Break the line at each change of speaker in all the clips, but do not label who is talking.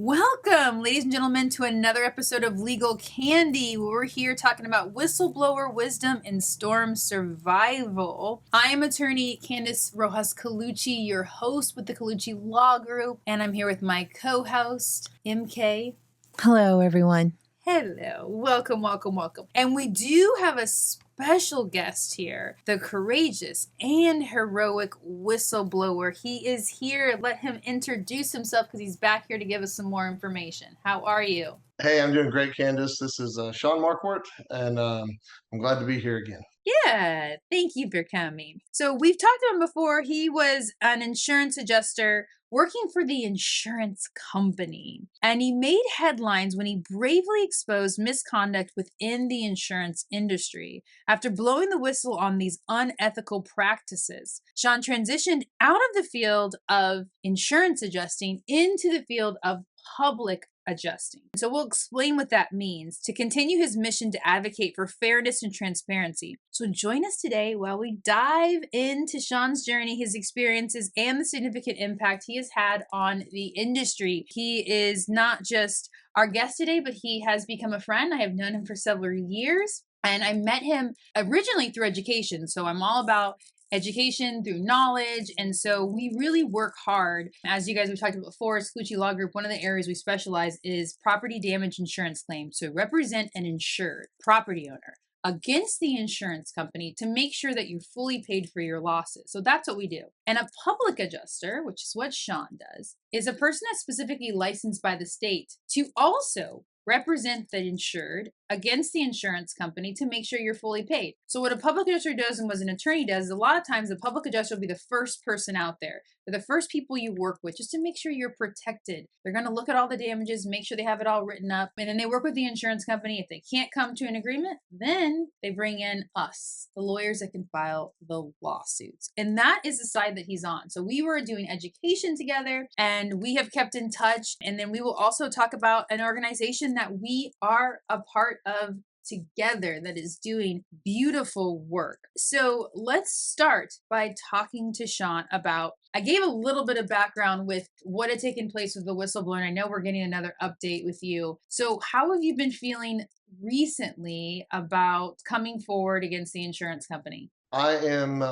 Welcome, ladies and gentlemen, to another episode of Legal Candy, where we're here talking about whistleblower wisdom and storm survival. I am attorney Candice Rojas Colucci, your host with the Colucci Law Group, and I'm here with my co-host, MK.
Hello, everyone.
Hello. Welcome. And we do have a special guest here, the courageous and heroic whistleblower. He is here. Let him introduce himself because he's back here to give us some more information. How are you?
Hey, I'm doing great, Candice. This is Shaun Markwardt, and I'm glad to be here again.
Yeah, thank you for coming. So we've talked to him before. He was an insurance adjuster working for the insurance company, and he made headlines when he bravely exposed misconduct within the insurance industry. After blowing the whistle on these unethical practices, Shaun transitioned out of the field of insurance adjusting into the field of public adjusting. So we'll explain what that means to continue his mission to advocate for fairness and transparency. So join us today while we dive into Shaun's journey, his experiences, and the significant impact he has had on the industry. He is not just our guest today, but he has become a friend. I have known him for several years, and I met him originally through education. So I'm all about education through knowledge. And so we really work hard. As you guys have talked about before, as Colucci Law Group, one of the areas we specialize is property damage insurance claims. So represent an insured property owner against the insurance company to make sure that you're fully paid for your losses. So that's what we do. And a public adjuster, which is what Shaun does, is a person that's specifically licensed by the state to also represent the insured against the insurance company to make sure you're fully paid. So what a public adjuster does and what an attorney does, a lot of times the public adjuster will be the first person out there. They're the first people you work with just to make sure you're protected. They're going to look at all the damages, make sure they have it all written up, and then they work with the insurance company. If they can't come to an agreement, then they bring in us, the lawyers that can file the lawsuits. And that is the side that he's on. So we were doing education together and we have kept in touch. And then we will also talk about an organization that we are a part of together that is doing beautiful work. So let's start by talking to Shaun about, I gave a little bit of background with what had taken place with the whistleblower, and I know we're getting another update with you. So how have you been feeling recently about coming forward against the insurance company?
I am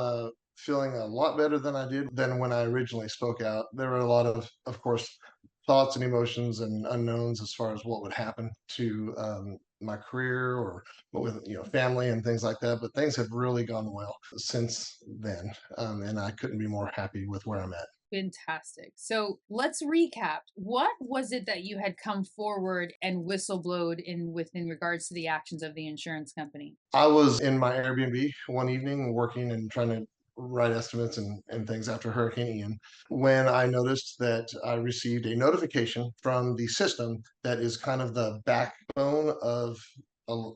feeling a lot better than I did than when I originally spoke out. There were a lot of course, thoughts and emotions and unknowns as far as what would happen to my career or with family and things like that. But things have really gone well since then, and I couldn't be more happy with where I'm at.
Fantastic. So let's recap. What was it that you had come forward and whistleblowed in regards to the actions of the insurance company?
I was in my Airbnb one evening working and trying to write estimates and things after Hurricane Ian when I noticed that I received a notification from the system that is kind of the backbone of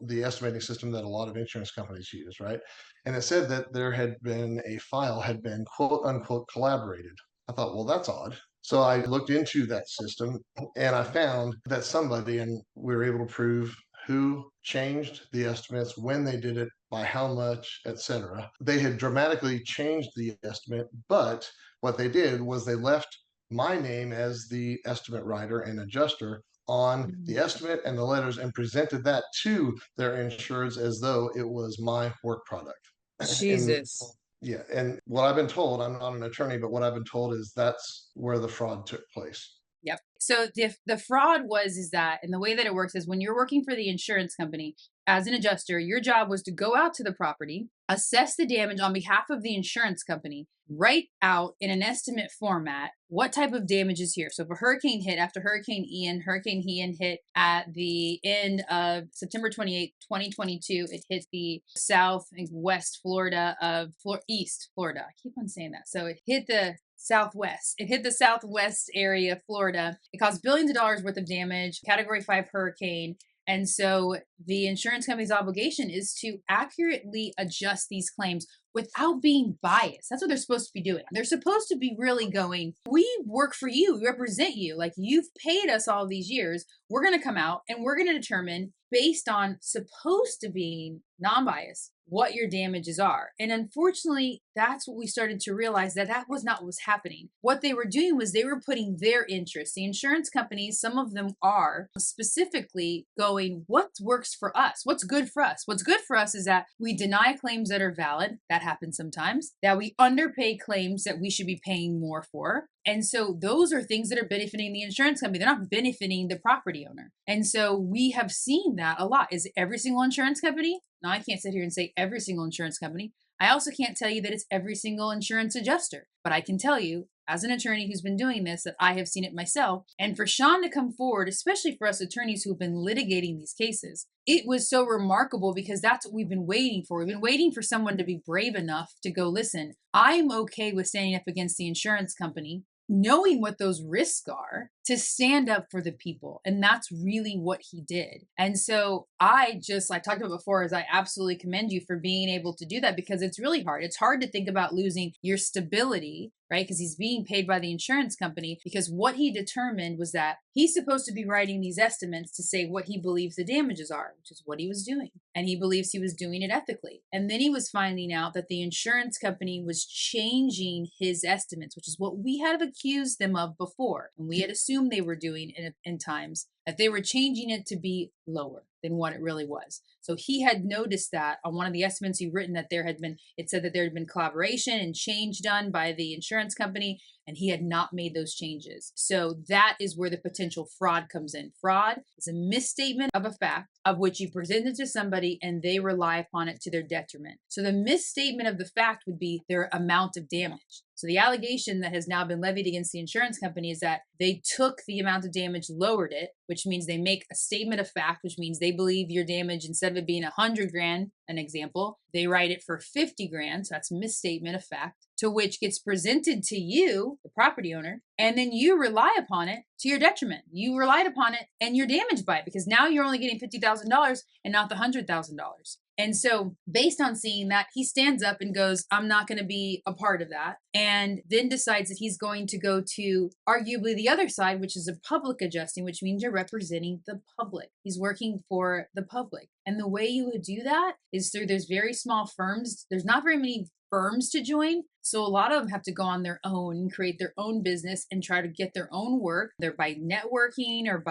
the estimating system that a lot of insurance companies use, right? And it said that there had been a file had been quote unquote collaborated. I thought, well, that's odd. So I looked into that system and I found that somebody, and we were able to prove who changed the estimates, when they did it, by how much, etc. They had dramatically changed the estimate, but what they did was they left my name as the estimate writer and adjuster on the estimate and the letters and presented that to their insureds as though it was my work product.
Jesus.
And what I've been told, I'm not an attorney, but what I've been told is that's where the fraud took place.
Yep. So the fraud is that, and the way that it works is when you're working for the insurance company as an adjuster, your job was to go out to the property, assess the damage on behalf of the insurance company, write out in an estimate format what type of damage is here. So if a hurricane hit after Hurricane Ian hit at the end of September 28th, 2022. It hit the south and west Florida of East Florida. I keep on saying that. So it hit the southwest. It hit the southwest area of Florida. It caused billions of dollars worth of damage, Category 5 hurricane. And so the insurance company's obligation is to accurately adjust these claims without being biased. That's what they're supposed to be doing. They're supposed to be really going, we work for you, we represent you. Like, you've paid us all these years. We're going to come out and we're going to determine, based on supposed to being non-biased, what your damages are. And unfortunately, that's what we started to realize, that that was not what was happening. What they were doing was they were putting their interests, the insurance companies, some of them are specifically going, what works for us? What's good for us? What's good for us is that we deny claims that are valid. That happens sometimes. That we underpay claims that we should be paying more for. And so those are things that are benefiting the insurance company. They're not benefiting the property owner. And so we have seen that a lot. Is it every single insurance company? No, I can't sit here and say every single insurance company. I also can't tell you that it's every single insurance adjuster. But I can tell you, as an attorney who's been doing this, that I have seen it myself. And for Shaun to come forward, especially for us attorneys who have been litigating these cases, it was so remarkable, because that's what we've been waiting for. We've been waiting for someone to be brave enough to go, listen, I'm okay with standing up against the insurance company, knowing what those risks are, to stand up for the people. And that's really what he did. And so I talked about before, is I absolutely commend you for being able to do that, because it's really hard. It's hard to think about losing your stability, right? Because he's being paid by the insurance company, because what he determined was that he's supposed to be writing these estimates to say what he believes the damages are, which is what he was doing. And he believes he was doing it ethically. And then he was finding out that the insurance company was changing his estimates, which is what we had accused them of before. And we had assumed they were doing in times, that they were changing it to be lower than what it really was. So he had noticed that on one of the estimates he'd written, that it said that there had been collaboration and change done by the insurance company, and he had not made those changes. So that is where the potential fraud comes in. Fraud is a misstatement of a fact of which you present it to somebody and they rely upon it to their detriment. So the misstatement of the fact would be their amount of damage. So the allegation that has now been levied against the insurance company is that they took the amount of damage, lowered it, which means they make a statement of fact, which means they believe your damage, instead of it being 100 grand, an example, they write it for 50 grand. So that's a misstatement of fact, to which gets presented to you, the property owner, and then you rely upon it to your detriment. You relied upon it and you're damaged by it, because now you're only getting $50,000 and not the $100,000. And so based on seeing that, he stands up and goes, I'm not going to be a part of that. And then decides that he's going to go to arguably the other side, which is a public adjusting, which means you're representing the public. He's working for the public. And the way you would do that is through those very small firms. There's not very many firms to join. So a lot of them have to go on their own and create their own business and try to get their own work. They're by networking, or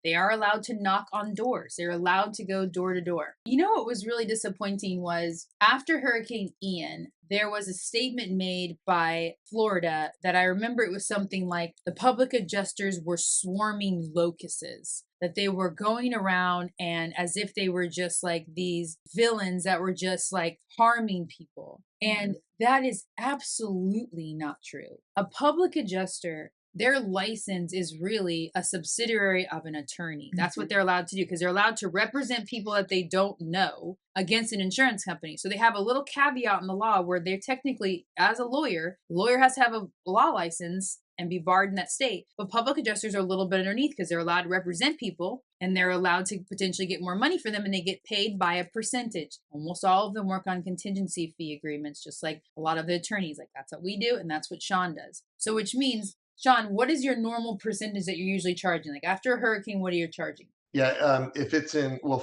they are allowed to knock on doors. They're allowed to go door to door. You know what was really disappointing was, after Hurricane Ian, there was a statement made by Florida that I remember, it was something like the public adjusters were swarming locusts, that they were going around and as if they were just like these villains that were just like harming people. And that is absolutely not true. A public adjuster, their license is really a subsidiary of an attorney. That's what they're allowed to do, because they're allowed to represent people that they don't know against an insurance company. So they have a little caveat in the law where they're technically, as a lawyer, the lawyer has to have a law license and be barred in that state. But public adjusters are a little bit underneath, because they're allowed to represent people and they're allowed to potentially get more money for them, and they get paid by a percentage. Almost all of them work on contingency fee agreements, just like a lot of the attorneys. Like, that's what we do, and that's what Shaun does. So which means, Shaun, what is your normal percentage that you're usually charging? Like, after a hurricane, what are you charging?
Yeah, if it's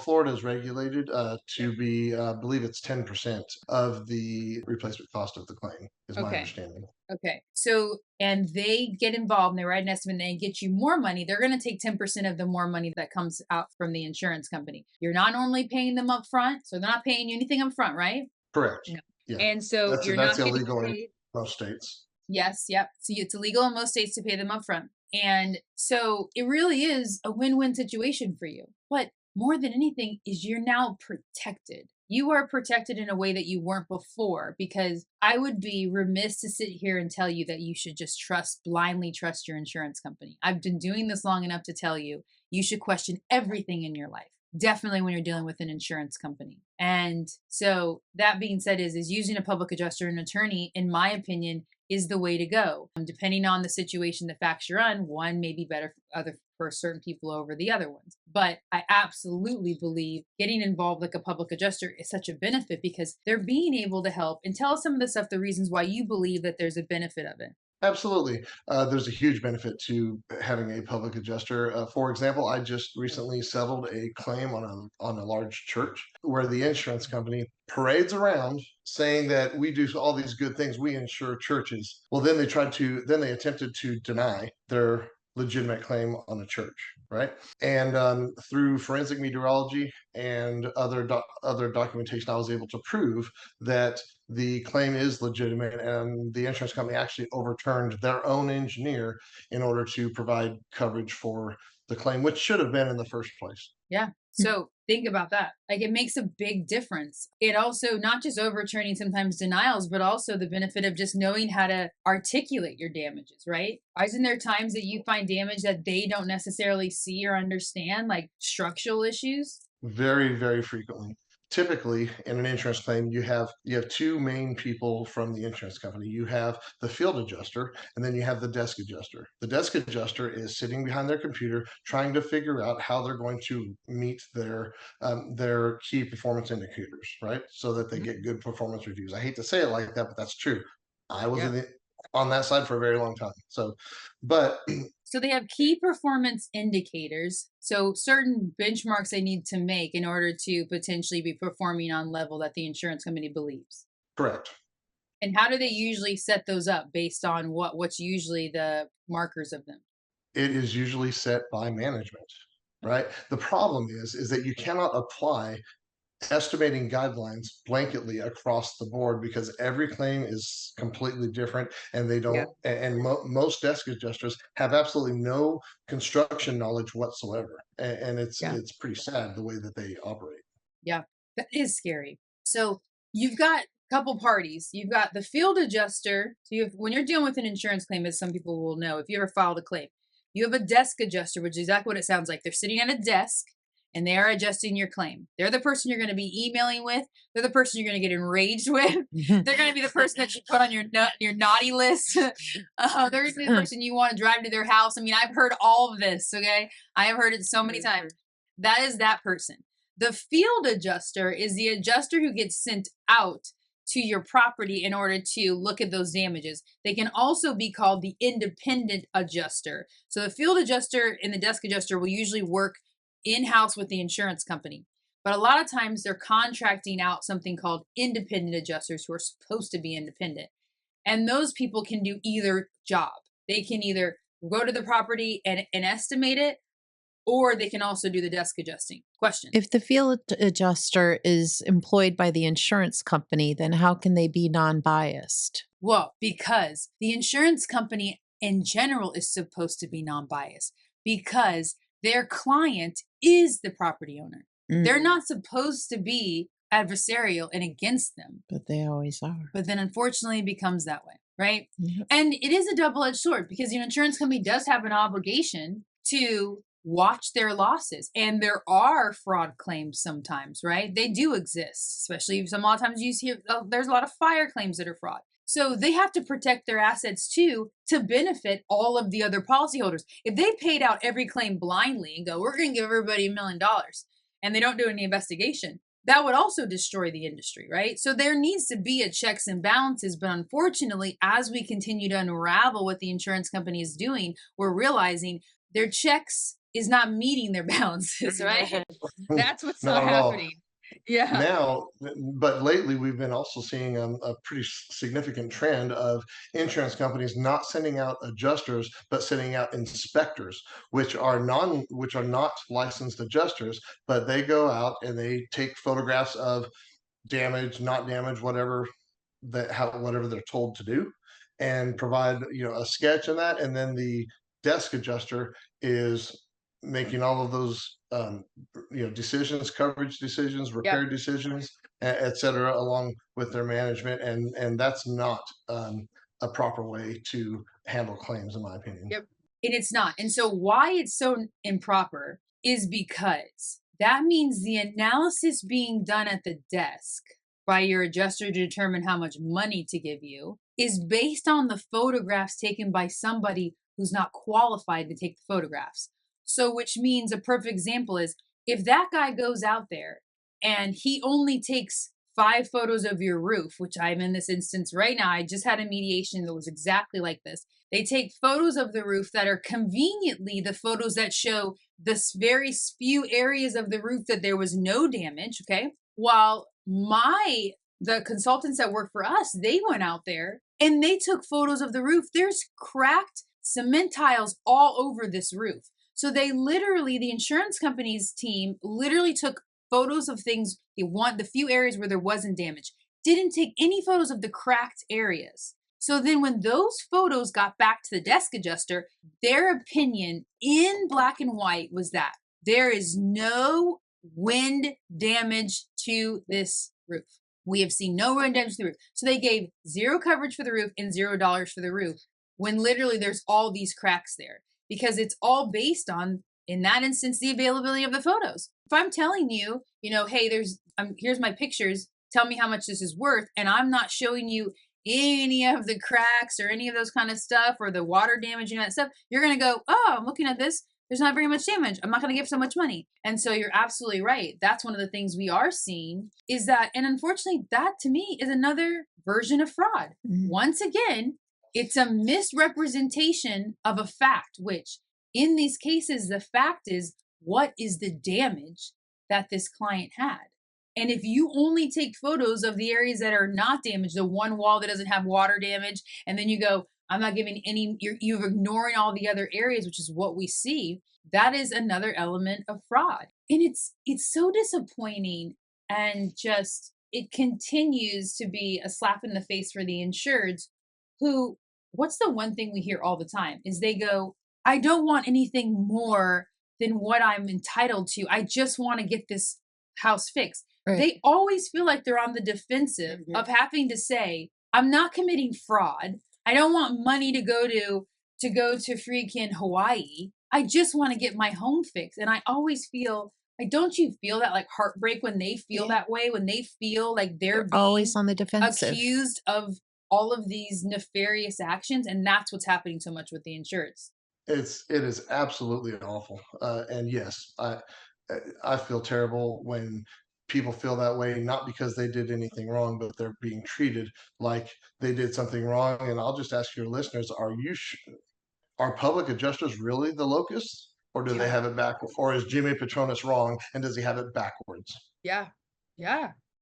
Florida is regulated to be, I believe it's 10% of the replacement cost of the claim, is my
Okay.
understanding.
Okay. So, and they get involved and they write an estimate and they get you more money. They're going to take 10% of the more money that comes out from the insurance company. You're not normally paying them up front. So they're not paying you anything up front, right?
Correct.
No.
Yeah,
And so you're
that's
not getting
illegal in
paid.
most states.
Yes. Yep. So it's illegal in most states to pay them up front. And so it really is a win-win situation for you. But more than anything is you're now protected. You are protected in a way that you weren't before, because I would be remiss to sit here and tell you that you should just blindly trust your insurance company. I've been doing this long enough to tell you, you should question everything in your life. Definitely when you're dealing with an insurance company. And so that being said, is using a public adjuster and attorney, in my opinion, is the way to go. Depending on the situation, the facts you're on, one may be better for certain people over the other ones. But I absolutely believe getting involved like a public adjuster is such a benefit because they're being able to help and tell us some of the stuff, the reasons why you believe that there's a benefit of it.
Absolutely. There's a huge benefit to having a public adjuster. For example, I just recently settled a claim on a large church where the insurance company parades around saying that we do all these good things. We insure churches. Well, then they attempted to deny their legitimate claim on a church, right? And through forensic meteorology and other documentation, I was able to prove that the claim is legitimate, and the insurance company actually overturned their own engineer in order to provide coverage for the claim, which should have been in the first place.
Yeah. So think about that. Like it makes a big difference. It also not just overturning sometimes denials, but also the benefit of just knowing how to articulate your damages, right? Isn't there times that you find damage that they don't necessarily see or understand, like structural issues?
Very, very frequently. Typically, in an insurance claim, you have two main people from the insurance company. You have the field adjuster, and then you have the desk adjuster. The desk adjuster is sitting behind their computer trying to figure out how they're going to meet their key performance indicators, right? So that they
Mhm.
get good performance reviews. I hate to say it like that, but that's true. I was
Yeah.
on that side for a very long time. So, but
So they have key performance indicators. So certain benchmarks they need to make in order to potentially be performing on level that the insurance company believes.
correct.
And how do they usually set those up based on what's usually the markers of them?
It is usually set by management,
Okay.
right? The problem is that you cannot apply estimating guidelines blanketly across the board because every claim is completely different, and they
Yeah.
don't and most desk adjusters have absolutely no construction knowledge whatsoever, and
Yeah.
it's pretty sad the way that they operate.
Yeah. That is scary. So you've got a couple parties. You've got the field adjuster. So you have, when you're dealing with an insurance claim, as some people will know, if you ever filed a claim, you have a desk adjuster, which is exactly what it sounds like. They're sitting at a desk and they are adjusting your claim. They're the person you're going to be emailing with. They're the person you're going to get enraged with. They're going to be the person that you put on your naughty list. They're going to be the person you want to drive to their house. I mean, I've heard all of this. Okay, I have heard it so many times. That is that person. The field adjuster is the adjuster who gets sent out to your property in order to look at those damages. They can also be called the independent adjuster. So the field adjuster and the desk adjuster will usually work in-house with the insurance company. But a lot of times they're contracting out something called independent adjusters who are supposed to be independent. And those people can do either job. They can either go to the property and estimate it, or they can also do the desk adjusting. Question.
If the field adjuster is employed by the insurance company, then how can they be non-biased?
Well, because the insurance company in general is supposed to be non biased because their client is the property owner. They're
Mm,
not supposed to be adversarial and against them.
but they always are.
But then unfortunately it becomes that way, right?
Yep.
And it is a double edged sword because the insurance company does have an obligation to watch their losses. And there are fraud claims sometimes, right? They do exist, especially if some a lot of times you see there's a lot of fire claims that are fraud. So they have to protect their assets too to benefit all of the other policyholders. If they paid out every claim blindly and go, we're going to give everybody $1 million, and they don't do any investigation, that would also destroy the industry, right? So there needs to be a checks and balances. But unfortunately, as we continue to unravel what the insurance company is doing, we're realizing their checks is not meeting their balances, right? That's what's not
Not at all.
happening. Yeah.
Now, but lately we've been also seeing a pretty significant trend of insurance companies not sending out adjusters, but sending out inspectors, which are not licensed adjusters, but they go out and they take photographs of damage, not damage, whatever they're told to do, and provide a sketch in that, and then the desk adjuster is making all of those decisions, coverage decisions,
Yep.
repair decisions, et cetera, along with their management, and that's not a proper way to handle claims, in my opinion.
Yep. And it's not. And so why it's so improper is because that means the analysis being done at the desk by your adjuster to determine how much money to give you is based on the photographs taken by somebody who's not qualified to take the photographs. So, which means a perfect example is if that guy goes out there and he only takes 5 photos of your roof, which I'm in this instance right now. I just had a mediation that was exactly like this. They take photos of the roof that are conveniently the photos that show this very few areas of the roof that there was no damage. Okay. While the consultants that work for us, they went out there and they took photos of the roof. There's cracked cement tiles all over this roof. So the insurance company's team literally took photos of things they want, the few areas where there wasn't damage, didn't take any photos of the cracked areas. So then when those photos got back to the desk adjuster, their opinion in black and white was that there is no wind damage to this roof. We have seen no wind damage to the roof. So they gave 0 coverage for the roof and $0 for the roof when literally there's all these cracks there, because it's all based on, in that instance, the availability of the photos. If I'm telling you, hey, here's my pictures, tell me how much this is worth, and I'm not showing you any of the cracks or any of those kind of stuff or the water damage and that stuff, you're going to go, oh, I'm looking at this. There's not very much damage. I'm not going to give so much money. And so you're absolutely right. That's one of the things we are seeing is that, and unfortunately, that to me is another version of fraud. Mm-hmm. Once again, it's a misrepresentation of a fact, which in these cases, the fact is, what is the damage that this client had? And if you only take photos of the areas that are not damaged, the one wall that doesn't have water damage, and then you go, I'm not giving any, you're ignoring all the other areas, which is what we see, that is another element of fraud. And it's so disappointing, and just, it continues to be a slap in the face for the insureds who, what's the one thing we hear all the time is they go, I don't want anything more than what I'm entitled to. I just want to get this house fixed. Right. They always feel like they're on the defensive of having to say, I'm not committing fraud. I don't want money to go to freaking Hawaii. I just want to get my home fixed. And I always feel like, don't you feel that like heartbreak when they feel that way, when they feel like they're being
always on the defensive,
accused of all of these nefarious actions? And that's what's happening so much with the insureds.
It is absolutely awful. And yes, I feel terrible when people feel that way, not because they did anything wrong, but they're being treated like they did something wrong. And I'll just ask your listeners, are public adjusters really the locusts, or do they have it backwards? Or is Jimmy Petronas wrong, and does he have it backwards?
Yeah.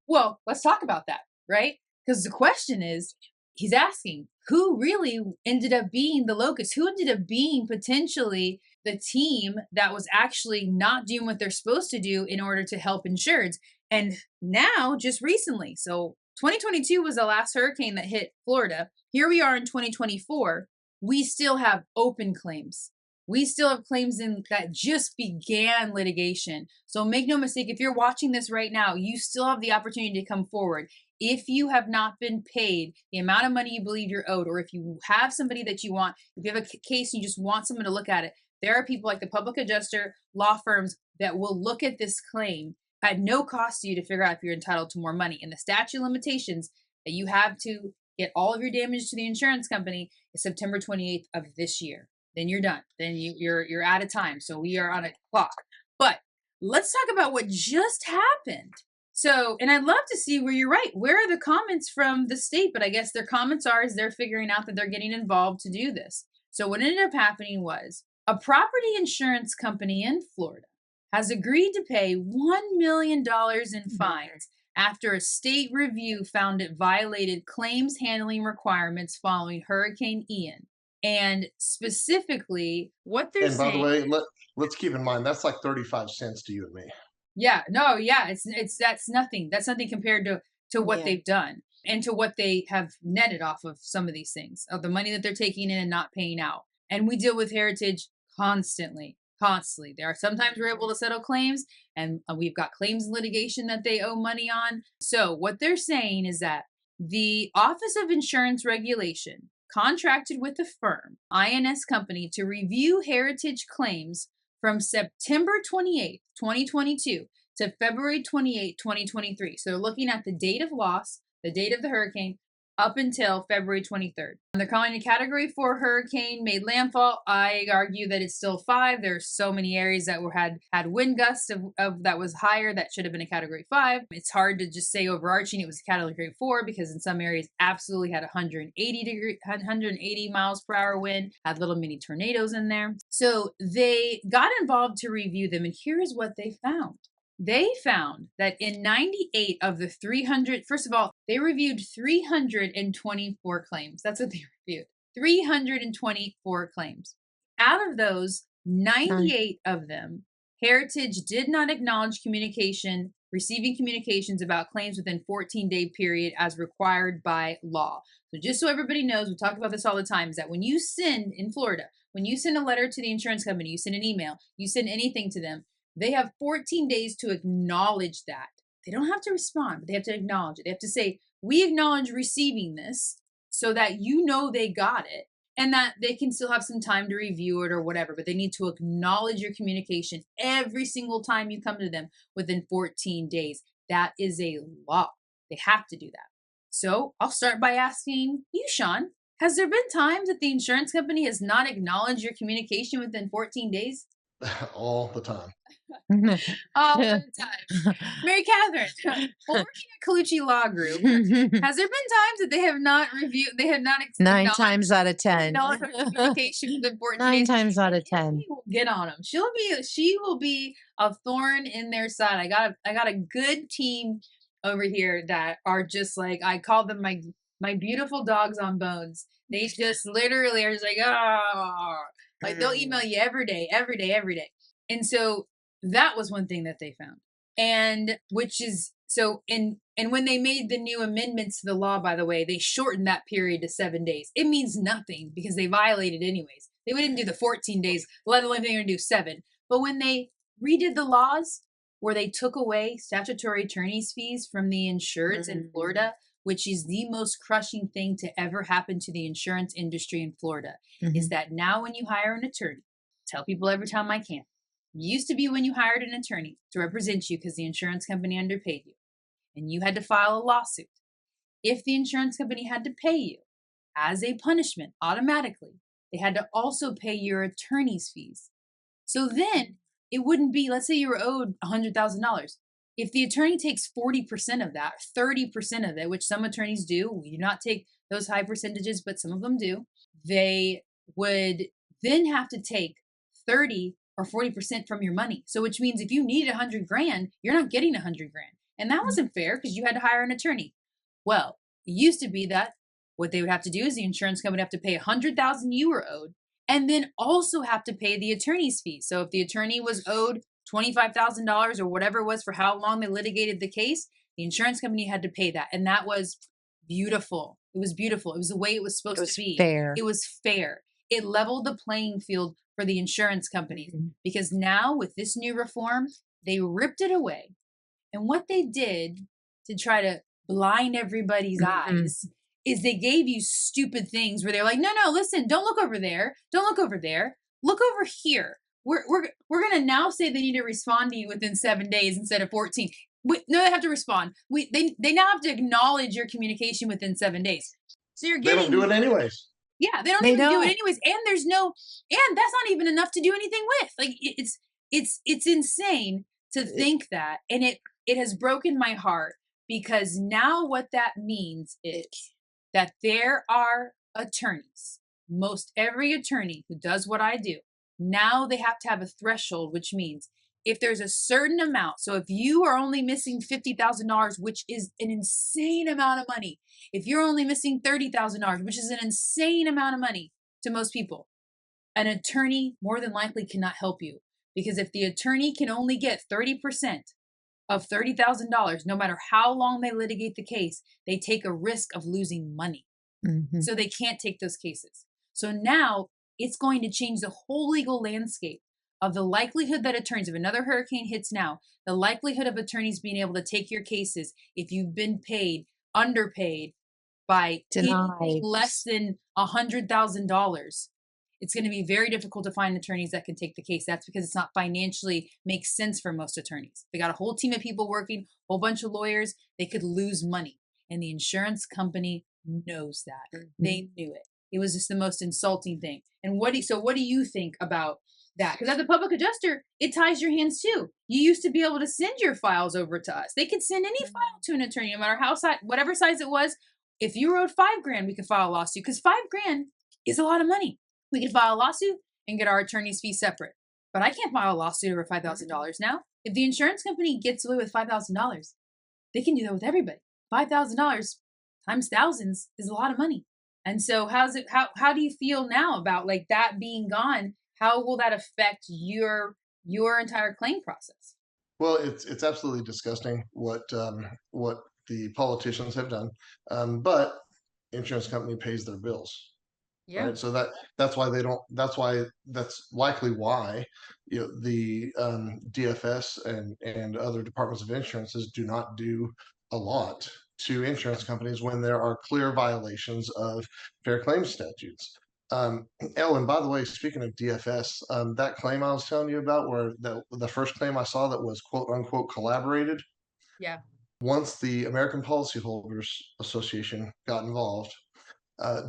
Well, let's talk about that, right? Because the question is, he's asking, who really ended up being the locust? Who ended up being potentially the team that was actually not doing what they're supposed to do in order to help insureds? And now, just recently, so 2022 was the last hurricane that hit Florida. Here we are in 2024. We still have open claims. We still have claims that just began litigation. So make no mistake, if you're watching this right now, you still have the opportunity to come forward. If you have not been paid the amount of money you believe you're owed, or if you have somebody that you want, if you have a case and you just want someone to look at it, there are people like the public adjuster, law firms that will look at this claim at no cost to you to figure out if you're entitled to more money. And the statute of limitations that you have to get all of your damage to the insurance company is September 28th of this year. Then you're done. Then you're out of time. So we are on a clock. But let's talk about what just happened. So, and I'd love to see where you're right. Where are the comments from the state? But I guess their comments are as they're figuring out that they're getting involved to do this. So what ended up happening was a property insurance company in Florida has agreed to pay $1 million in fines after a state review found it violated claims handling requirements following Hurricane Ian. And specifically, what they're saying.
And by the way, let's keep in mind that's like 35 cents to you and me.
Yeah, that's nothing. That's nothing compared to what they've done and to what they have netted off of some of these things, of the money that they're taking in and not paying out. And we deal with Heritage constantly. There are sometimes we're able to settle claims, and we've got claims litigation that they owe money on. So what they're saying is that the Office of Insurance Regulation contracted with a firm, INS Company, to review Heritage claims from September 28th, 2022 to February 28th, 2023. So they're looking at the date of loss, the date of the hurricane, up until February 23rd. They're calling it a Category 4 hurricane, made landfall. I argue that it's still 5. There's so many areas that had wind gusts of that was higher that should have been a Category 5. It's hard to just say overarching it was a Category 4 because in some areas absolutely had 180 miles per hour wind, had little mini tornadoes in there. So they got involved to review them, and here's what they found. They found that in 98 of the 300, first of all, they reviewed 324 claims. That's what they reviewed. 324 claims. Out of those, 98 of them, Heritage did not acknowledge receiving communications about claims within 14-day period as required by law. So just so everybody knows, we talk about this all the time, is that when you send, in Florida, when you send a letter to the insurance company, you send an email, you send anything to them, they have 14 days to acknowledge that. They don't have to respond, but they have to acknowledge it. They have to say, we acknowledge receiving this so that you know they got it and that they can still have some time to review it or whatever, but they need to acknowledge your communication every single time you come to them within 14 days. That is a law. They have to do that. So I'll start by asking you, Shaun, has there been times that the insurance company has not acknowledged your communication within 14 days?
All the time.
All the time. Mary Catherine, while working at Colucci Law Group, has there been times that they have not reviewed, they have not
9 times out of 10.
communication within 14
9
days?
times out of 10.
Anthony will get on them. She will be a thorn in their side. I got a good team over here that are just like, I call them my beautiful dogs on bones. They just literally are just like, oh, like they'll email you every day. And so that was one thing that they found. And which is so and when they made the new amendments to the law, by the way, they shortened that period to 7 days. It means nothing because they violated anyways. They wouldn't do the 14 days, let alone they're going to do 7. But when they redid the laws where they took away statutory attorney's fees from the insureds in Florida, which is the most crushing thing to ever happen to the insurance industry in Florida, is that now when you hire an attorney, tell people every time I can, used to be when you hired an attorney to represent you because the insurance company underpaid you and you had to file a lawsuit. If the insurance company had to pay you as a punishment automatically, they had to also pay your attorney's fees. So then it wouldn't be, let's say you were owed $100,000. If the attorney takes 40% of that, 30% of it, which some attorneys do, we do not take those high percentages, but some of them do, they would then have to take 30 or 40% from your money. So which means if you needed $100,000, you're not getting $100,000. And that wasn't fair because you had to hire an attorney. Well, it used to be that what they would have to do is the insurance company would have to pay $100,000 you were owed and then also have to pay the attorney's fees. So if the attorney was owed $25,000 or whatever it was for how long they litigated the case, the insurance company had to pay that. And that was beautiful. It was beautiful. It was the way it was supposed to be.
Fair.
It was fair. It leveled the playing field for the insurance companies because now with this new reform, they ripped it away. And what they did to try to blind everybody's eyes is they gave you stupid things where they're like, no, listen, don't look over there. Don't look over there. Look over here. We're going to now say they need to respond to you within 7 days instead of 14. No, they have to respond. They now have to acknowledge your communication within 7 days. So you're getting.
They don't do it anyways.
Yeah, they don't even do it anyways. And that's not even enough to do anything with. Like it's insane to think that. And it has broken my heart because now what that means is that there are attorneys, most every attorney who does what I do, now they have to have a threshold, which means if there's a certain amount, so if you are only missing $50,000, which is an insane amount of money, if you're only missing $30,000, which is an insane amount of money to most people, an attorney more than likely cannot help you. Because if the attorney can only get 30% of $30,000, no matter how long they litigate the case, they take a risk of losing money. So they can't take those cases. So now it's going to change the whole legal landscape of the likelihood that attorneys, if another hurricane hits now, the likelihood of attorneys being able to take your cases if you've been underpaid by less than $100,000. It's going to be very difficult to find attorneys that can take the case. That's because it's not financially makes sense for most attorneys. They got a whole team of people working, a whole bunch of lawyers. They could lose money. And the insurance company knows that.
Mhm.
They knew it. It was just the most insulting thing. And what do you think about that? Because as a public adjuster, it ties your hands too. You used to be able to send your files over to us. They could send any file to an attorney, no matter how size, whatever size it was. If you owed 5 grand, we could file a lawsuit because 5 grand is a lot of money. We could file a lawsuit and get our attorney's fee separate. But I can't file a lawsuit over $5,000 now. If the insurance company gets away with $5,000, they can do that with everybody. $5,000 times thousands is a lot of money. And so how do you feel now about like that being gone? How will that affect your entire claim process?
Well, it's absolutely disgusting what the politicians have done, but insurance company pays their bills,
Yeah.
right? So that's why they don't. That's likely why the DFS and other departments of insurances do not do a lot to insurance companies when there are clear violations of fair claims statutes. Oh, and by the way, speaking of DFS, that claim I was telling you about, where the first claim I saw that was quote unquote collaborated,
Yeah.
once the American Policyholders Association got involved,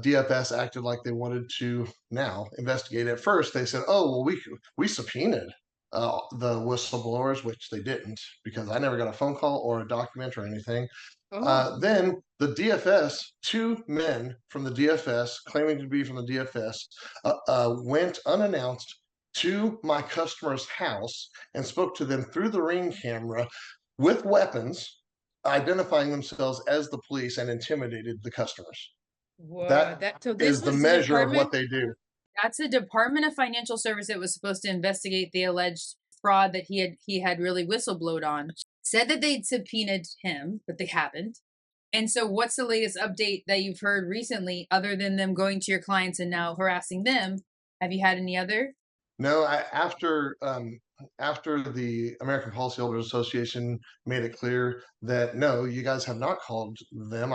DFS acted like they wanted to now investigate. At first, they said, "Oh, well, we subpoenaed the whistleblowers," which they didn't because I never got a phone call or a document or anything.
Oh.
Then the DFS, two men from the DFS, claiming to be from the DFS, went unannounced to my customer's house and spoke to them through the Ring camera with weapons, identifying themselves as the police and intimidated the customers.
Whoa.
That
That so this
is the
was the
measure of what
department
they do.
that's the Department of Financial Service that was supposed to investigate the alleged fraud that he had really whistleblowed on. Said that they'd subpoenaed him, but they haven't. And so what's the latest update that you've heard recently other than them going to your clients and now harassing them? Have you had any other?
No, after the American Policyholders Association made it clear that no, you guys have not called them.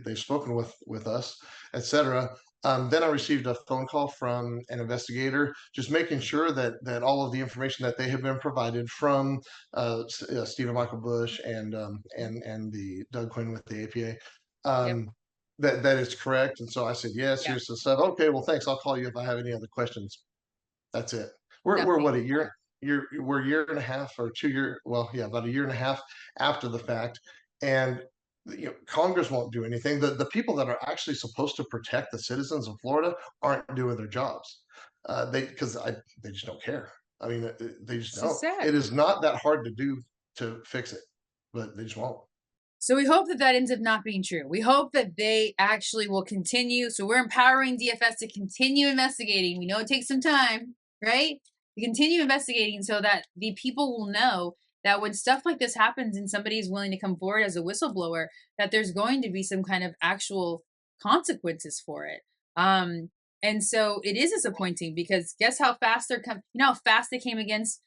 They've spoken with us, etc. Then I received a phone call from an investigator, just making sure that all of the information that they have been provided from Stephen Michael Bush and the Doug Quinn with the APA.
Yep.
That is correct. And so I said, yes,
Yeah.
here's the stuff. Okay, well, thanks. I'll call you if I have any other questions. That's it. We're
Nothing.
what, we're a year and a half or 2 year, well, yeah, about a year and a half after the fact. And Congress won't do anything. The people that are actually supposed to protect the citizens of Florida aren't doing their jobs. They just don't care. I mean, they just
So
don't.
sad.
It is not that hard to do to fix it, but they just won't.
So we hope that that ends up not being true. We hope that they actually will continue. So we're empowering DFS to continue investigating. We know it takes some time, right? To continue investigating so that the people will know that when stuff like this happens and somebody is willing to come forward as a whistleblower, that there's going to be some kind of actual consequences for it. And so it is disappointing because guess how fast you know how fast they came against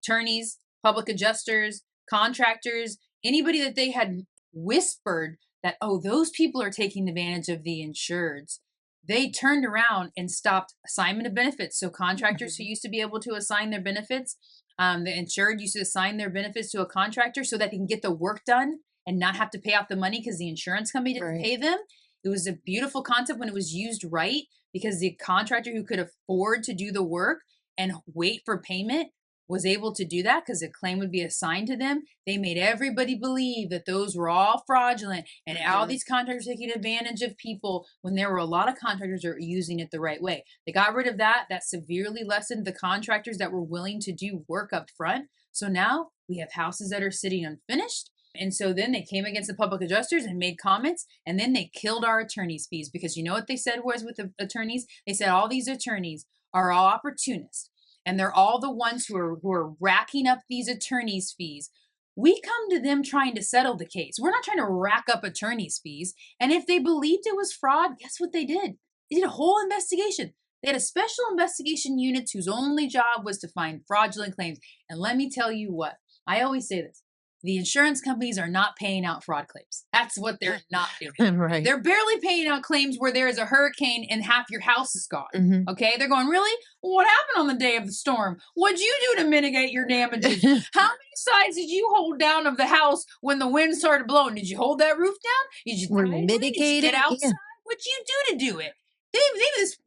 attorneys, public adjusters, contractors, anybody that they had whispered that, oh, those people are taking advantage of the insureds. They turned around and stopped assignment of benefits. So contractors who used to be able to assign their benefits, the insured used to assign their benefits to a contractor so that they can get the work done and not have to pay out the money because the insurance company didn't
Right.
pay them. It was a beautiful concept when it was used right because the contractor who could afford to do the work and wait for payment was able to do that because a claim would be assigned to them. They made everybody believe that those were all fraudulent and all these contractors taking advantage of people when there were a lot of contractors that are using it the right way. They got rid of that. That severely lessened the contractors that were willing to do work up front. So now we have houses that are sitting unfinished. And so then they came against the public adjusters and made comments, and then they killed our attorneys' fees because you know what they said was with the attorneys? They said all these attorneys are all opportunists and they're all the ones who are racking up these attorneys' fees. We come to them trying to settle the case. We're not trying to rack up attorneys' fees. And if they believed it was fraud, guess what they did? They did a whole investigation. They had a special investigation unit whose only job was to find fraudulent claims. And let me tell you what, I always say this. the insurance companies are not paying out fraud claims. That's what they're not doing.
Right.
They're barely paying out claims where there is a hurricane and half your house is gone.
Mhm.
Okay, they're going, really? Well, what happened on the day of the storm? What'd you do to mitigate your damages? How many sides did you hold down of the house when the wind started blowing? Did you hold that roof down? Did you
We're
tie it in? Did you
mitigating,
get
yeah.
outside? What'd you do to do it?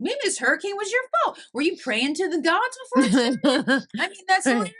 Maybe this hurricane was your fault. Were you praying to the gods before it started? I mean, that's
Right.
literally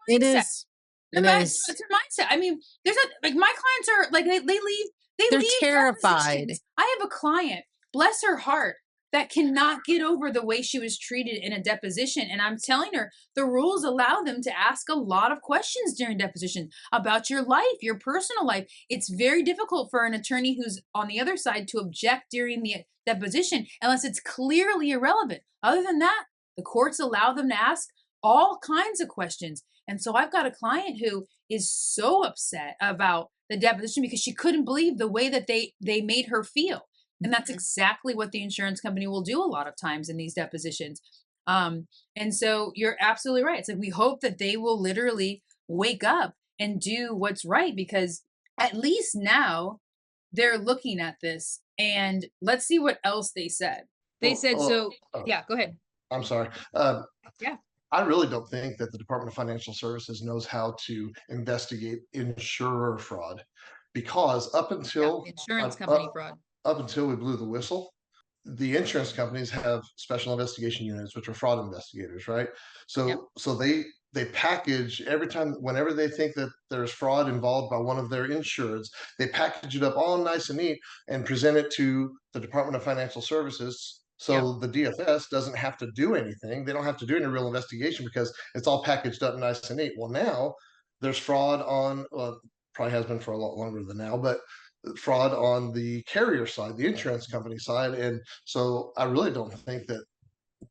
It
their mindset.
is. It is.
It's their mindset. I mean, there's a like my clients are like they leave
They're
leave
terrified.
depositions. I have a client, bless her heart, that cannot get over the way she was treated in a deposition. And I'm telling her the rules allow them to ask a lot of questions during deposition about your life, your personal life. It's very difficult for an attorney who's on the other side to object during the deposition unless it's clearly irrelevant. Other than that, the courts allow them to ask all kinds of questions. And so I've got a client who is so upset about the deposition because she couldn't believe the way that they made her feel. And that's exactly what the insurance company will do a lot of times in these depositions. And so you're absolutely right. It's like we hope that they will literally wake up and do what's right, because at least now they're looking at this. And let's see what else they said. They
Well,
said,
well,
so
oh,
yeah, go ahead.
I'm sorry.
Yeah.
I really don't think that the Department of Financial Services knows how to investigate insurer fraud, because
Insurance
uh,
company
up,
fraud.
up until we blew the whistle, the insurance companies have special investigation units, which are fraud investigators, right?
Yep.
So they package every time, whenever they think that there's fraud involved by one of their insureds, they package it up all nice and neat and present it to the Department of Financial Services. So the DFS doesn't have to do anything. They don't have to do any real investigation because it's all packaged up nice and neat. Well, now there's fraud on, well, probably has been for a lot longer than now, but fraud on the carrier side, the insurance company side. And so I really don't think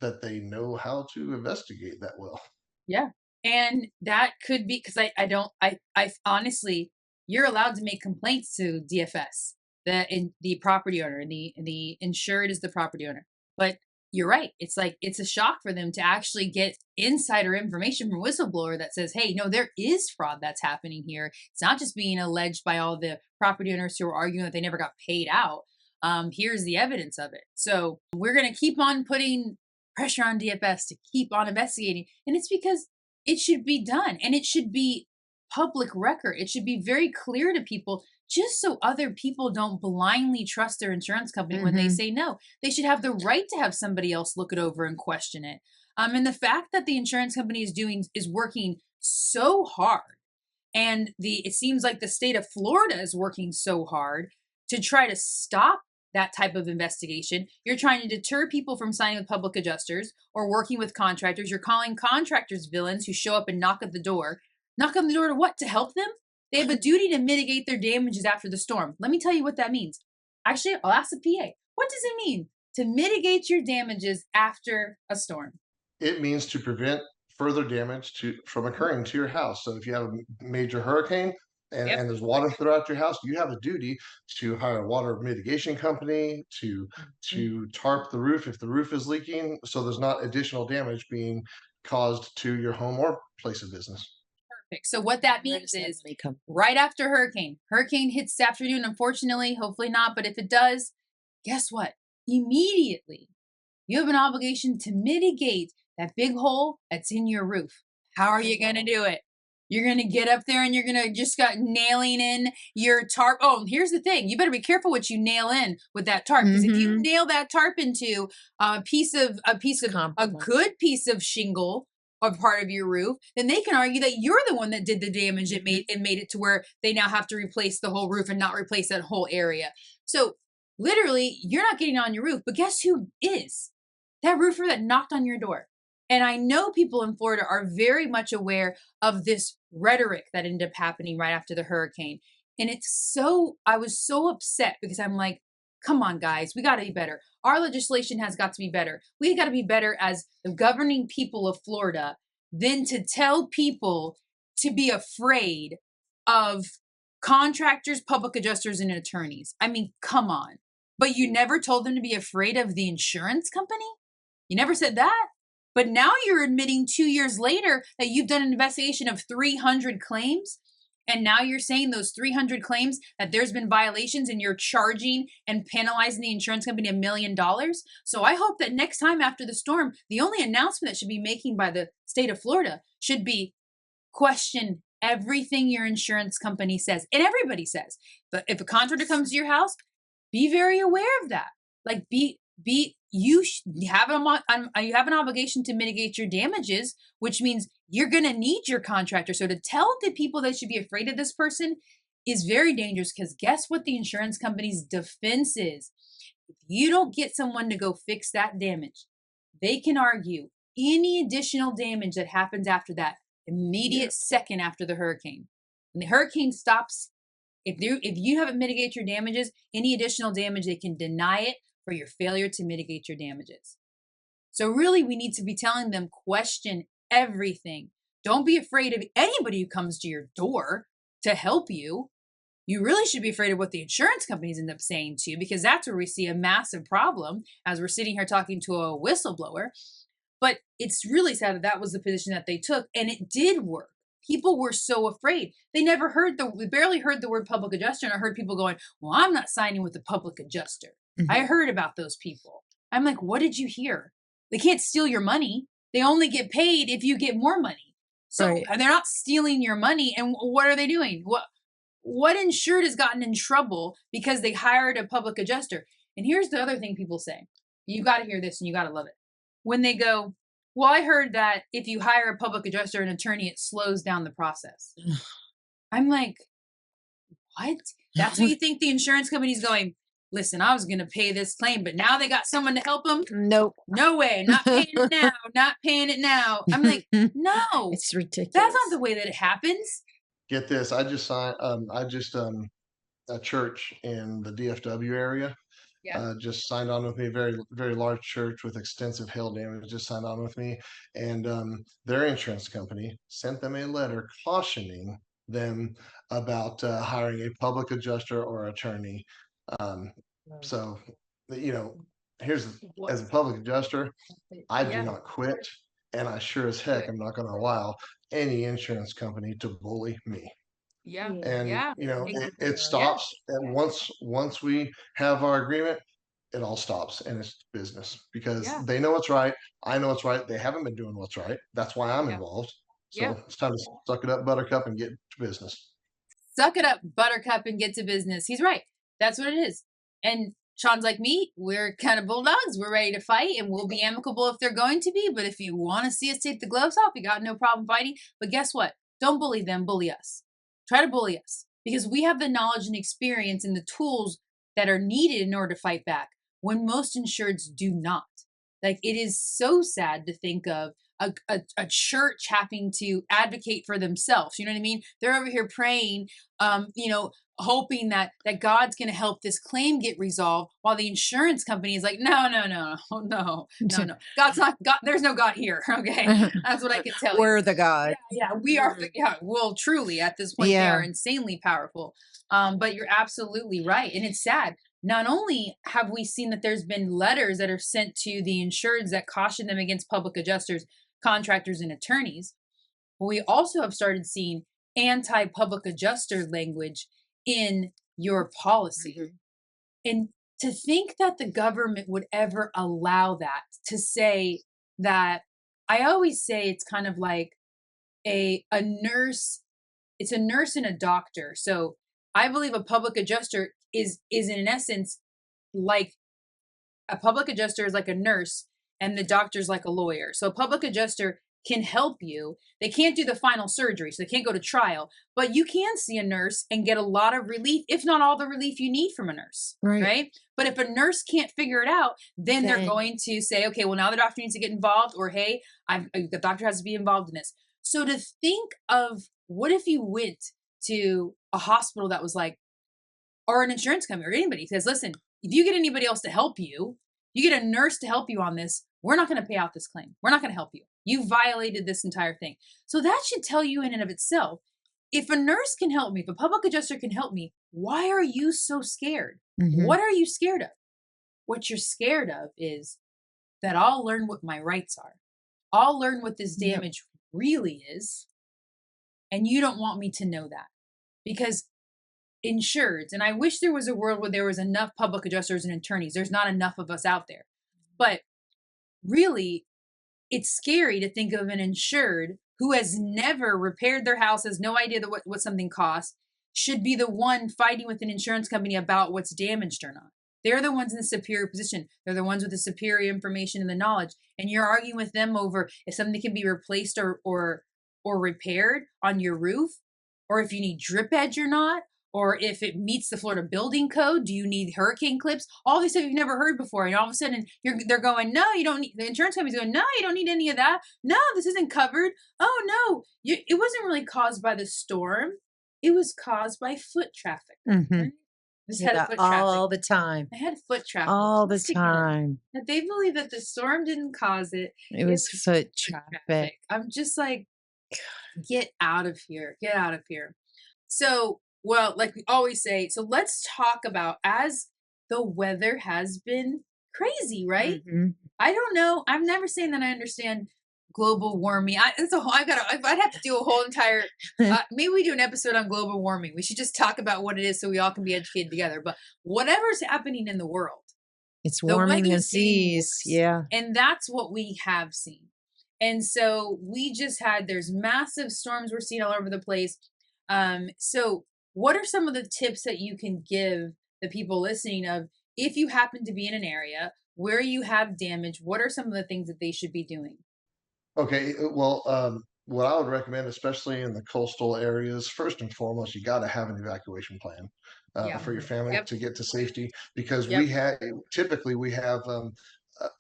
that they know how to investigate that well.
Yeah. And that could be because I honestly, you're allowed to make complaints to DFS, the property owner, and the insured is the property owner. But you're right. It's like it's a shock for them to actually get insider information from Whistleblower that says, hey, no, there is fraud that's happening here. It's not just being alleged by all the property owners who are arguing that they never got paid out. Here's the evidence of it. So we're gonna keep on putting pressure on DFS to keep on investigating. And it's because it should be done and it should be public record. It should be very clear to people just so other people don't blindly trust their insurance company when they say no. They should have the right to have somebody else look it over and question it. And the fact that the insurance company is working so hard, and it seems like the state of Florida is working so hard to try to stop that type of investigation. You're trying to deter people from signing with public adjusters or working with contractors. You're calling contractors villains who show up and knock at the door. Knock on the door to what? To help them? They have a duty to mitigate their damages after the storm. Let me tell you what that means. Actually, I'll ask the PA. What does it mean to mitigate your damages after a storm?
It means to prevent further damage from occurring to your house. So if you have a major hurricane and there's water throughout your house, you have a duty to hire a water mitigation company to tarp the roof if the roof is leaking, so there's not additional damage being caused to your home or place of business.
Perfect. So what that means is right after hurricane hits this afternoon, unfortunately, hopefully not, but if it does, guess what? Immediately, you have an obligation to mitigate that big hole that's in your roof. How are you going to do it? You're going to get up there and you're going to just got nailing in your tarp. Oh, and here's the thing. You better be careful what you nail in with that tarp. Because if you nail that tarp into a good piece of shingle or part of your roof, then they can argue that you're the one that did the damage and made it to where they now have to replace the whole roof and not replace that whole area. So literally, you're not getting on your roof, but guess who is? That roofer that knocked on your door. And I know people in Florida are very much aware of this rhetoric that ended up happening right after the hurricane. And I was so upset because I'm like, come on, guys, we got to be better. Our legislation has got to be better. We got to be better as the governing people of Florida than to tell people to be afraid of contractors, public adjusters, and attorneys. I mean, come on. But you never told them to be afraid of the insurance company? You never said that? But now you're admitting 2 years later that you've done an investigation of 300 claims And now you're saying those 300 claims that there's been violations and you're charging and penalizing the insurance company $1 million. So I hope that next time after the storm, the only announcement that should be making by the state of Florida should be question everything your insurance company says. And everybody says, but if a contractor comes to your house, be very aware of that. Like you have an obligation to mitigate your damages, which means you're going to need your contractor. So to tell the people they should be afraid of this person is very dangerous, because guess what the insurance company's defense is? If you don't get someone to go fix that damage, they can argue any additional damage that happens after that immediate second after the hurricane. When the hurricane stops, if you haven't mitigated your damages, any additional damage, they can deny it for your failure to mitigate your damages. So really, we need to be telling them, question everything. Don't be afraid of anybody who comes to your door to help you. You really should be afraid of what the insurance companies end up saying to you, because that's where we see a massive problem as we're sitting here talking to a whistleblower. But it's really sad that that was the position that they took, and it did work. People were so afraid. They barely heard the word public adjuster, and I heard people going, well, I'm not signing with the public adjuster. I heard about those people. I'm like, what did you hear? They can't steal your money. They only get paid if you get more money. So they're not stealing your money. And what are they doing? What insured has gotten in trouble because they hired a public adjuster? And here's the other thing people say. You got to hear this and you got to love it. When they go, well, I heard that if you hire a public adjuster or an attorney, it slows down the process. I'm like, what? That's what you think the insurance company's going, listen, I was going to pay this claim, but now they got someone to help them?
Nope.
No way. Not paying it now. Not paying it now. I'm like, no.
It's ridiculous.
That's not the way that it happens.
Get this. I just signed, a church in the DFW area. Just signed on with me, very, very large church with extensive hail damage, just signed on with me. And their insurance company sent them a letter cautioning them about hiring a public adjuster or attorney. So, here's, as a public adjuster, I do not quit. And I sure as heck am not going to allow any insurance company to bully me. And it stops. And once we have our agreement, it all stops and it's business, because they know what's right. I know what's right. They haven't been doing what's right. That's why I'm involved. So it's time to suck it up, buttercup, and get to business.
Suck it up, buttercup, and get to business. He's right. That's what it is. And Shaun's like me. We're kind of bulldogs. We're ready to fight, and we'll be amicable if they're going to be. But if you want to see us take the gloves off, we got no problem fighting. But guess what? Don't bully them. Bully us. Try to bully us, because we have the knowledge and experience and the tools that are needed in order to fight back, when most insureds do not. Like, it is so sad to think of a church having to advocate for themselves. You know what I mean? They're over here praying, hoping that God's going to help this claim get resolved, while the insurance company is like, no. God's not God. There's no God here. Okay. That's what I can tell you.
We're the God.
Yeah, we are. Yeah, well, truly, at this point, they are insanely powerful. But you're absolutely right. And it's sad. Not only have we seen that there's been letters that are sent to the insureds that caution them against public adjusters, contractors, and attorneys, but we also have started seeing anti-public adjuster language in your policy. And to think that the government would ever allow that, to say that, I always say it's kind of like a nurse. It's a nurse and a doctor. So I believe a public adjuster is in essence like a public adjuster is like a nurse, and the doctor's like a lawyer. So a public adjuster can help you. They can't do the final surgery, so they can't go to trial, but you can see a nurse and get a lot of relief, if not all the relief you need from a nurse, right? But if a nurse can't figure it out, then they're going to say, okay, well, now the doctor needs to get involved, or hey, the doctor has to be involved in this. So to think of, what if you went to a hospital that was like, or an insurance company, or anybody says, listen, if you get anybody else to help you, you get a nurse to help you on this, we're not going to pay out this claim. We're not going to help you. You violated this entire thing. So that should tell you in and of itself, if a nurse can help me, if a public adjuster can help me, why are you so scared? What are you scared of? What you're scared of is that I'll learn what my rights are. I'll learn what this damage really is. And you don't want me to know that. because insureds, and I wish there was a world where there was enough public adjusters and attorneys. There's not enough of us out there. But really, it's scary to think of an insured who has never repaired their house, has no idea what something costs, should be the one fighting with an insurance company about what's damaged or not. They're the ones in the superior position. They're the ones with the superior information and the knowledge. And you're arguing with them over if something can be replaced or repaired on your roof, or if you need drip edge or not, or if it meets the Florida building code. Do you need hurricane clips? All these stuff you've never heard before. And all of a sudden they're going, no, you don't need, the insurance company's going, no, you don't need any of that. No, this isn't covered. Oh no, it wasn't really caused by the storm. It was caused by foot traffic.
Mhm.
This
Hear
had
that
foot traffic.
all the time.
I had foot traffic.
All the
Just to get it.
time.
That they believe that the storm didn't cause it.
It was foot traffic.
I'm just like, get out of here. Get out of here. So, well, like we always say, so let's talk about, as the weather has been crazy, right?
Mhm.
I don't know. I'm never saying that I understand global warming. I'd have to do a whole entire, maybe we do an episode on global warming. We should just talk about what it is so we all can be educated together. But whatever's happening in the world,
It's
the
warming the
weather's getting
seas.
worse.
Yeah.
And that's what we have seen. And so there's massive storms we're seeing all over the place. So what are some of the tips that you can give the people listening of, if you happen to be in an area where you have damage, what are some of the things that they should be doing?
Okay, well, what I would recommend, especially in the coastal areas, first and foremost, you got to have an evacuation plan
Yeah.
for your family
Yep.
to get to safety, because
Yep.
we have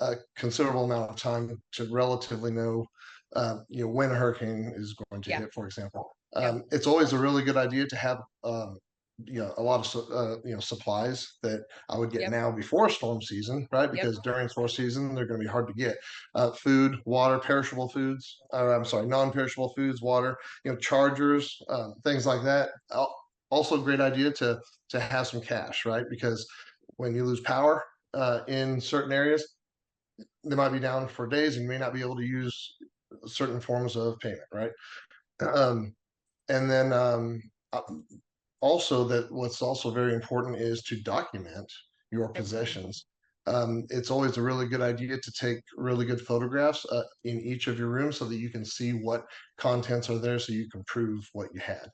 a considerable amount of time to relatively know, when a hurricane is going to
Yeah.
hit, for example.
Yep.
It's always a really good idea to have a lot of supplies that I would get
Yep.
now before storm season, right?
Yep.
Because during storm season they're going to be hard to get. Food, water, perishable foods. I'm sorry, non-perishable foods, water. Chargers, things like that. Also, a great idea to have some cash, right? Because when you lose power in certain areas, they might be down for days, and you may not be able to use certain forms of payment, right? And then uh, also, that what's also very important is to document your possessions. It's always a really good idea to take really good photographs in each of your rooms so that you can see what contents are there, so you can prove what you had.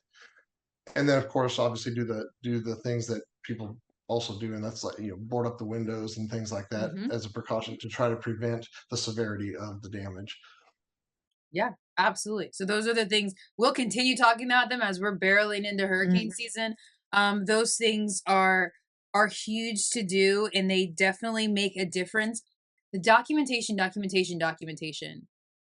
And then, of course, obviously do the things that people also do, and that's like board up the windows and things like that as a precaution to try to prevent the severity of the damage.
Yeah, absolutely. So those are the things we'll continue talking about them as we're barreling into hurricane season. Those things are huge to do, and they definitely make a difference. The documentation.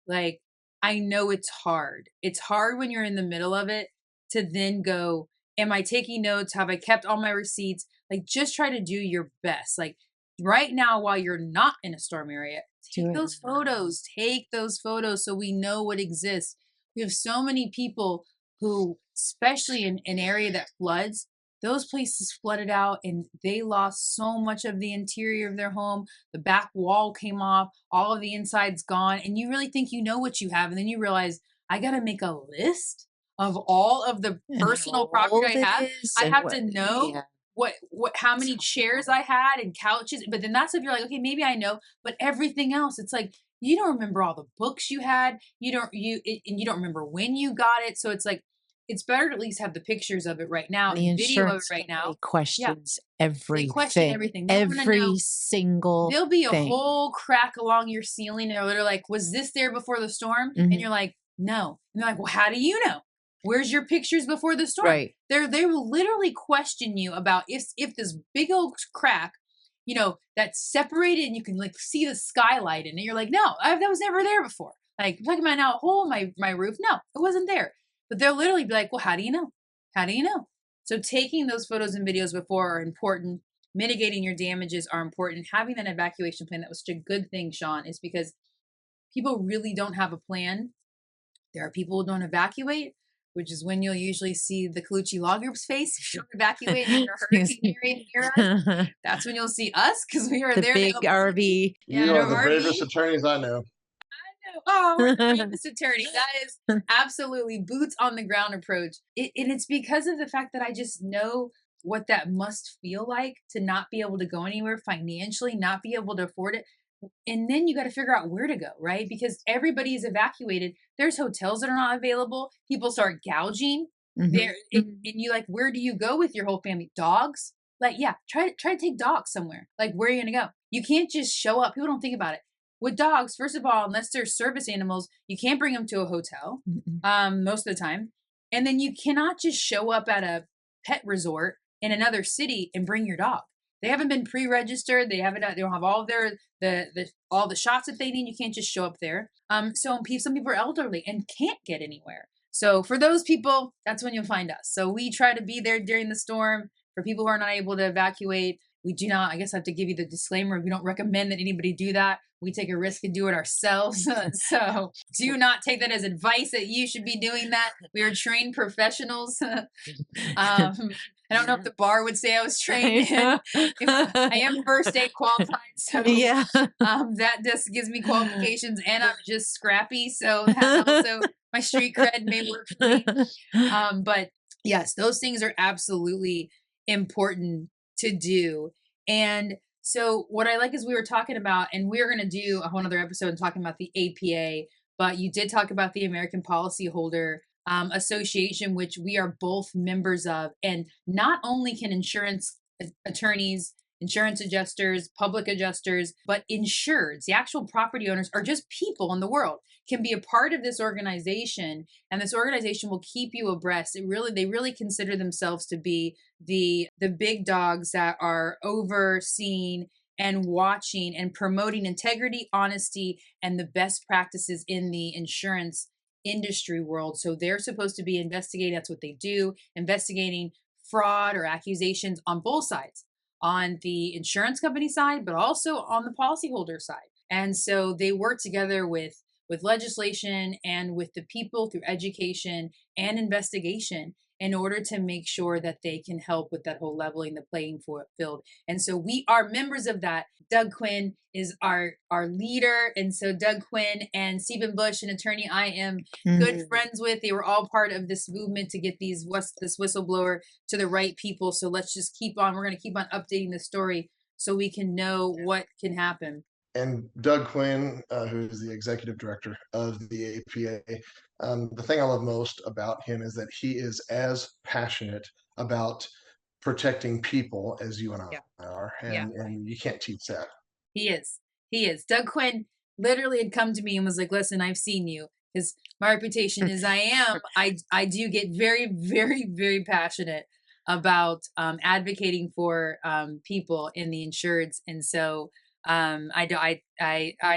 Like, I know it's hard. It's hard when you're in the middle of it to then go, am I taking notes? Have I kept all my receipts? Like, just try to do your best. Like, right now, while you're not in a storm area,
Do
take
it
those
now.
photos. Take those photos so we know what exists. We have so many people who, especially in an area that floods, those places flooded out and they lost so much of the interior of their home. The back wall came off, all of the inside's gone. And you really think you know what you have. And then you realize, I got to make a list of all of the
And
personal
how
property
old
I
it
have.
is
I
and
have
what,
to know
yeah.
how many
It's
chairs
hard.
I had and couches. But then that's if you're like, okay, maybe I know, but everything else, it's like, you don't remember all the books you had. And you don't remember when you got it. So it's like, it's better to at least have the pictures of it right now
The
and video of it
insurance
right
company
now. Yeah.
questions
They question
everything.
everything. They want to know.
Every single
There'll be a
thing.
whole crack along your ceiling, and they're like, was this there before the storm? And you're like, no. And they're like, well, how do you know? Where's your pictures before the storm?
Right.
They will literally question you about if this big old crack, that's separated and you can like see the skylight in it. You're like, no, that was never there before. Like, I'm talking about now a hole in my roof. No, it wasn't there. But they'll literally be like, well, how do you know? How do you know? So taking those photos and videos before are important. Mitigating your damages are important. Having an evacuation plan, that was such a good thing, Shaun, is because people really don't have a plan. There are people who don't evacuate, which is when you'll usually see the Colucci Law Group's face. If you don't evacuate in a hurricane area near us, that's when you'll see us because we are
The
there.
big RV.
Yeah,
You
in
are
our
the
RV.
bravest attorneys I know.
Oh, we're the famous attorney. That is absolutely boots on the ground approach. And it's because of the fact that I just know what that must feel like to not be able to go anywhere financially, not be able to afford it. And then you got to figure out where to go, right? Because everybody is evacuated. There's hotels that are not available. People start gouging.
Mhm.
There and you like, where do you go with your whole family? Dogs? Like, yeah, try to take dogs somewhere. Like, where are you gonna go? You can't just show up. People don't think about it. With dogs, first of all, unless they're service animals, you can't bring them to a hotel,
Mm-mm.
most of the time. And then you cannot just show up at a pet resort in another city and bring your dog. They haven't been pre-registered. They don't have all of their all the shots that they need. You can't just show up there. So some people are elderly and can't get anywhere. So for those people, that's when you'll find us. So we try to be there during the storm. For people who are not able to evacuate, we do not, I guess I have to give you the disclaimer. We don't recommend that anybody do that. We take a risk and do it ourselves. So do not take that as advice that you should be doing that. We are trained professionals. I don't know if the bar would say I was trained in. I am first aid qualified, so
Yeah.
that just gives me qualifications, and I'm just scrappy, so that also my street cred may work for me. But yes, those things are absolutely important to do. And so what I like is we were talking about, and we're going to do a whole other episode talking about the APA, but you did talk about the American Policyholder Association, which we are both members of. And not only can insurance attorneys, insurance adjusters, public adjusters, but insureds, the actual property owners, are just people in the world, can be a part of this organization, and this organization will keep you abreast. They really consider themselves to be the big dogs that are overseeing and watching and promoting integrity, honesty, and the best practices in the insurance industry world. So they're supposed to be investigating. That's what they do, investigating fraud or accusations on both sides, on the insurance company side, but also on the policyholder side. And so they work together with legislation and with the people through education and investigation in order to make sure that they can help with that whole leveling the playing field. And so we are members of that. Doug Quinn is our leader. And so Doug Quinn and Stephen Bush, an attorney I am good friends with, they were all part of this movement to get this whistleblower to the right people. So let's just keep on. We're going to keep on updating the story so we can know what can happen.
And Doug Quinn, who is the executive director of the APA, the thing I love most about him is that he is as passionate about protecting people as you and I are, and you can't teach that.
He is. Doug Quinn literally had come to me and was like, "Listen, I've seen you." Because my reputation is I do get very, very, very passionate about advocating for people in the insureds, and so I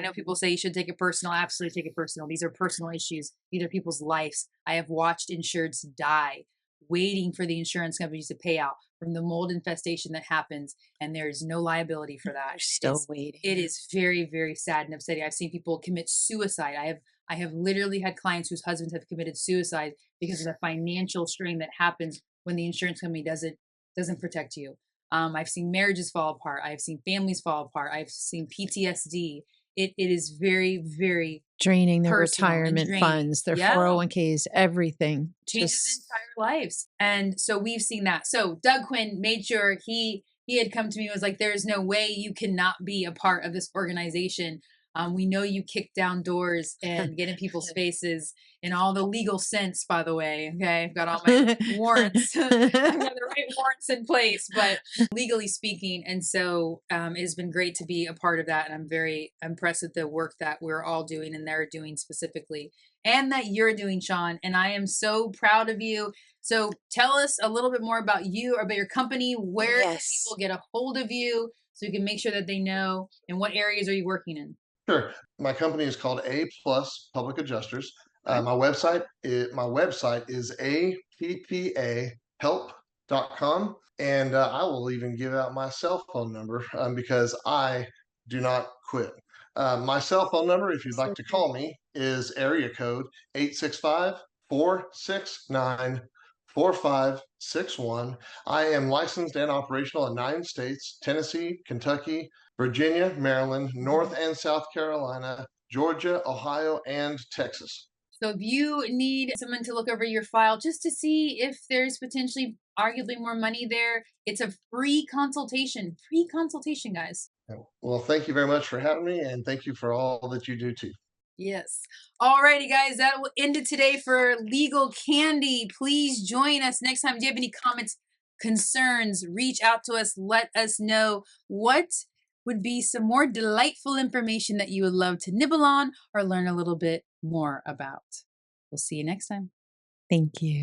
know people say you should take it personal. Absolutely take it personal. These are personal issues. These are people's lives. I have watched insureds die waiting for the insurance companies to pay out from the mold infestation that happens, and there's no liability for that.
They're still waiting.
It is very, very sad and upsetting. I've seen people commit suicide. I have literally had clients whose husbands have committed suicide because of the financial strain that happens when the insurance company doesn't protect you. I've seen marriages fall apart. I've seen families fall apart. I've seen PTSD. It is very, very
Draining their
personal and
retirement
draining.
funds, their
Yeah.
401ks, everything.
Changes entire lives. And so we've seen that. So Doug Quinn made sure he had come to me and was like, "There's no way you cannot be a part of this organization. We know you kick down doors and get in people's faces in all the legal sense, by the way. Okay. I've got all my warrants. I've got the right warrants in place, but legally speaking. And so it has been great to be a part of that. And I'm very impressed with the work that we're all doing and they're doing specifically, and that you're doing, Shaun. And I am so proud of you. So tell us a little bit more about you or about your company. Where can people get a hold of you so you can make sure that they know, and what areas are you working in?
Sure. My company is called A Plus Public Adjusters.
Okay.
My website is appahelp.com, and I will even give out my cell phone number because I do not quit. My cell phone number, if you'd like to call me, is area code 865-469-4561. I am licensed and operational in 9 states: Tennessee, Kentucky, Virginia, Maryland, North and South Carolina, Georgia, Ohio, and Texas.
So if you need someone to look over your file just to see if there's potentially arguably more money there, it's a free consultation. Free consultation, guys.
Well, thank you very much for having me, and thank you for all that you do too.
Yes. Alrighty, guys, that will end it today for Legal Candy. Please join us next time. Do you have any comments, concerns? Reach out to us. Let us know what would be some more delightful information that you would love to nibble on or learn a little bit more about. We'll see you next time.
Thank you.